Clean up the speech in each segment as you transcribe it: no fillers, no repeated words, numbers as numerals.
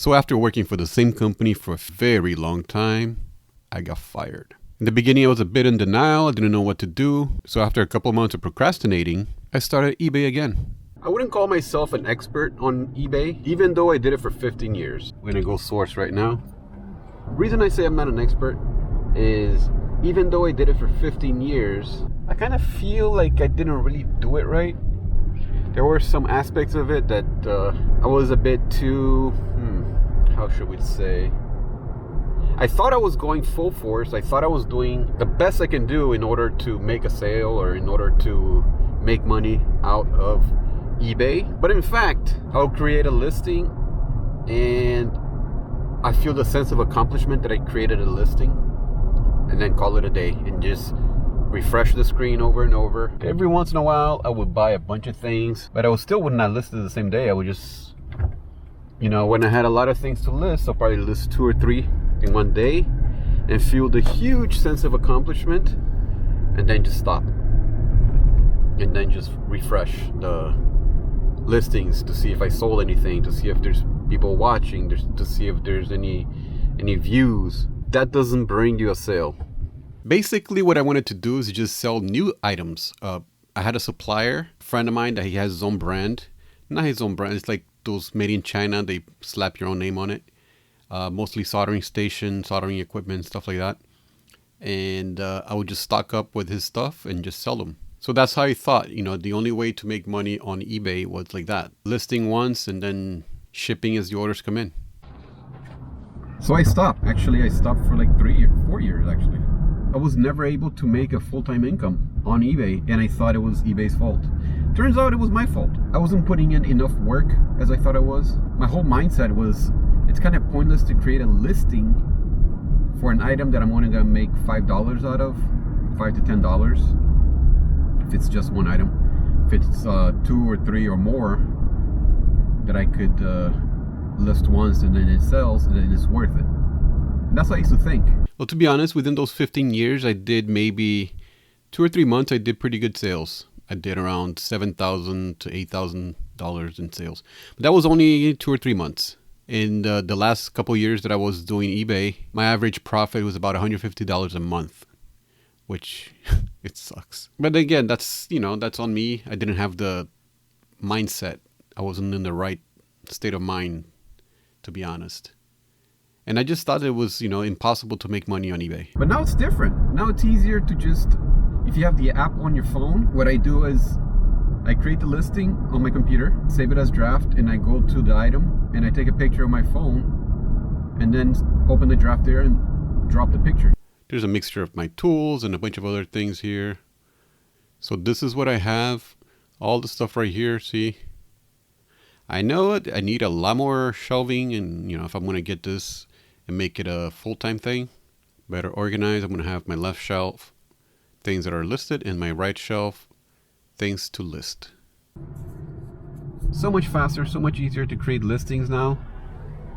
So after working for the same company for a very long time, I got fired. In the beginning, I was a bit in denial. I didn't know what to do. So after a couple of months of procrastinating, I started eBay again. I wouldn't call myself an expert on eBay, even though I did it for 15 years. I'm gonna go source right now. The reason I say I'm not an expert is even though I did it for 15 years, I kind of feel like I didn't really do it right. There were some aspects of it that I was a bit too, how should we say? I thought I was going full force. I thought I was doing the best I can do in order to make a sale or in order to make money out of eBay. But in fact, I'll create a listing and I feel the sense of accomplishment that I created a listing and then call it a day and just refresh the screen over and over. Every once in a while, I would buy a bunch of things, but I still would not list it the same day. I would just, when I had a lot of things to list, I'll probably list 2 or 3 in one day and feel the huge sense of accomplishment and then just stop. And then just refresh the listings to see if I sold anything, to see if there's people watching, to see if there's any views. That doesn't bring you a sale. Basically, what I wanted to do is just sell new items. I had a supplier, a friend of mine, that he has his own brand. Not his own brand, it's like those made in China. They slap your own name on it. Mostly soldering stations, soldering equipment, stuff like that. And I would just stock up with his stuff and just sell them. So that's how I thought, the only way to make money on eBay was like that. Listing once and then shipping as the orders come in. So I stopped. Actually, I stopped for like 4 years actually. I was never able to make a full-time income on eBay, and I thought it was eBay's fault. Turns out it was my fault. I wasn't putting in enough work as I thought I was. My whole mindset was, it's kind of pointless to create a listing for an item that I'm only gonna make $5 out of, $5 to $10. If it's just one item. If it's 2 or 3 or more that I could list once and then it sells, and then it's worth it. And that's what I used to think. Well, to be honest, within those 15 years, I did maybe 2 or 3 months, I did pretty good sales. I did around $7,000 to $8,000 in sales. But that was only 2 or 3 months. In the last couple of years that I was doing eBay, my average profit was about $150 a month, which it sucks. But again, that's on me. I didn't have the mindset. I wasn't in the right state of mind, to be honest. And I just thought it was, impossible to make money on eBay. But now it's different. Now it's easier to just, if you have the app on your phone, what I do is I create the listing on my computer, save it as draft, and I go to the item and I take a picture of my phone and then open the draft there and drop the picture. There's a mixture of my tools and a bunch of other things here. So this is what I have. All the stuff right here, see? I know I need a lot more shelving, and if I'm going to get this and make it a full-time thing, better organized, I'm going to have my left shelf things that are listed and my right shelf things to list. So much faster, so much easier to create listings now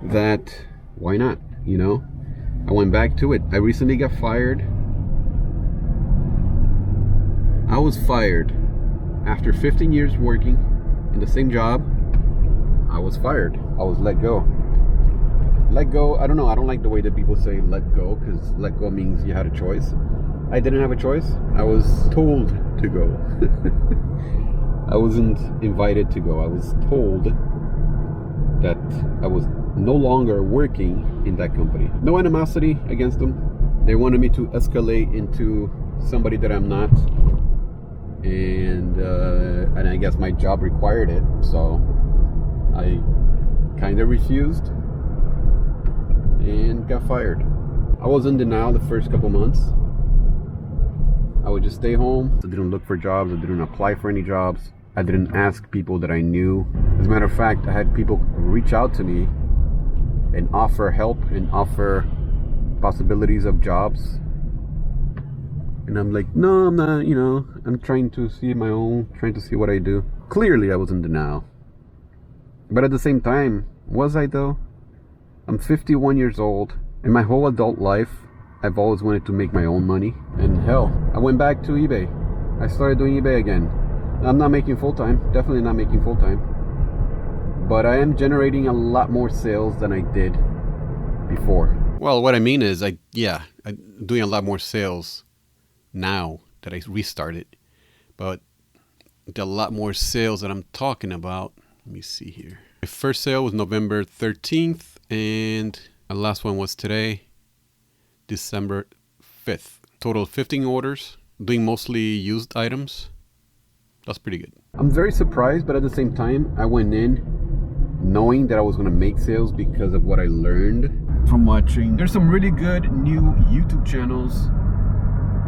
that why not, I went back to it. I recently got fired. I was fired after 15 years working in the same job. I was fired. I was let go. Let go, I don't know. I don't like the way that people say let go, because let go means you had a choice. I didn't have a choice. I was told to go. I wasn't invited to go. I was told that I was no longer working in that company. No animosity against them. They wanted me to escalate into somebody that I'm not. And I guess my job required it. So I kind of refused and got fired. I was in denial the first couple months. I would just stay home. I didn't look for jobs. I didn't apply for any jobs. I didn't ask people that I knew. As a matter of fact, I had people reach out to me and offer help and offer possibilities of jobs. And I'm like, no, I'm not, I'm trying to see trying to see what I do. Clearly, I was in denial. But at the same time, was I though? I'm 51 years old. In my whole adult life, I've always wanted to make my own money. And hell, I went back to eBay. I started doing eBay again. I'm not making full-time. Definitely not making full-time. but I am generating a lot more sales than I did before. Well, what I mean is, I'm doing a lot more sales now that I restarted, but the lot more sales that I'm talking about, let me see here. My first sale was November 13th, and my last one was today, December 5th. Total 15 orders, doing mostly used items. That's pretty good. I'm very surprised, but at the same time, I went in knowing that I was going to make sales because of what I learned from watching. There's some really good new YouTube channels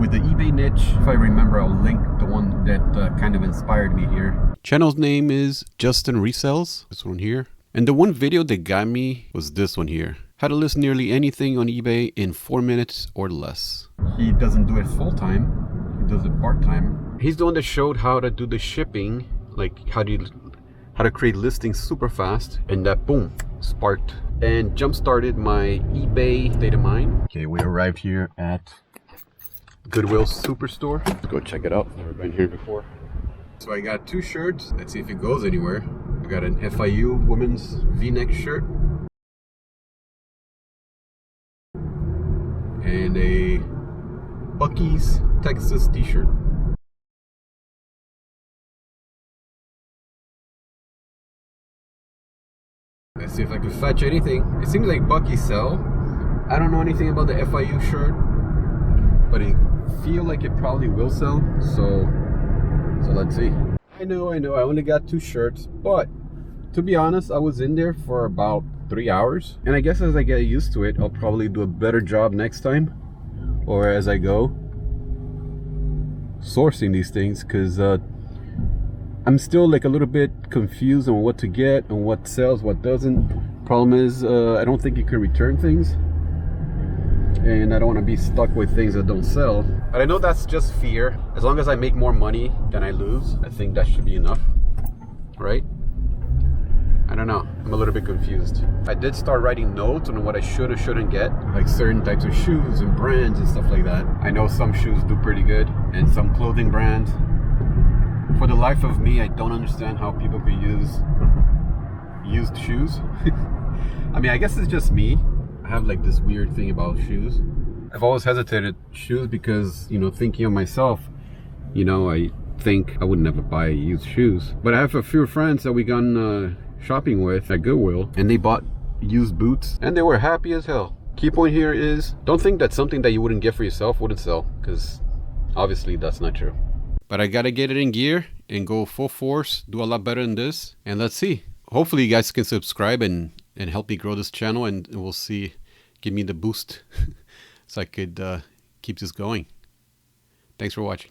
with the eBay niche. If I remember, I'll link the one that kind of inspired me here. Channel's name is Justin Resells, this one here. And the one video that got me was this one here. How to list nearly anything on eBay in 4 minutes or less. He doesn't do it full time, he does it part time. He's the one that showed how to do the shipping, like how to create listings super fast, and that boom, sparked and jump started my eBay state of mind. Okay, we arrived here at Goodwill Superstore. Let's go check it out. Never been here before. So I got 2 shirts. Let's see if it goes anywhere. I got an FIU women's V-neck shirt and a Buc-ee's Texas t-shirt. Let's see if I can fetch anything. It seems like Buc-ee's sell. I don't know anything about the FIU shirt, but I feel like it probably will sell. So let's see. I know. I only got 2 shirts, but to be honest, I was in there for about 3 hours, and I guess as I get used to it, I'll probably do a better job next time, or as I go sourcing these things, because I'm still like a little bit confused on what to get and what sells, what doesn't. Problem is, I don't think you can return things, and I don't want to be stuck with things that don't sell. But I know that's just fear. As long as I make more money than I lose, I think that should be enough, right? I don't know. I'm a little bit confused. I did start writing notes on what I should or shouldn't get, like certain types of shoes and brands and stuff like that. I know some shoes do pretty good, and some clothing brands. For the life of me, I don't understand how people could use used shoes. I mean, I guess it's just me. I have like this weird thing about shoes. I've always hesitated shoes because, you know, thinking of myself, you know, I think I would never buy used shoes. But I have a few friends that we gone shopping with at Goodwill, and they bought used boots and they were happy as hell. Key point here is, don't think that something that you wouldn't get for yourself wouldn't sell, because obviously that's not true. But I gotta get it in gear and go full force, do a lot better than this, and let's see. Hopefully you guys can subscribe and help me grow this channel, and we'll see, give me the boost so I could keep this going. Thanks for watching.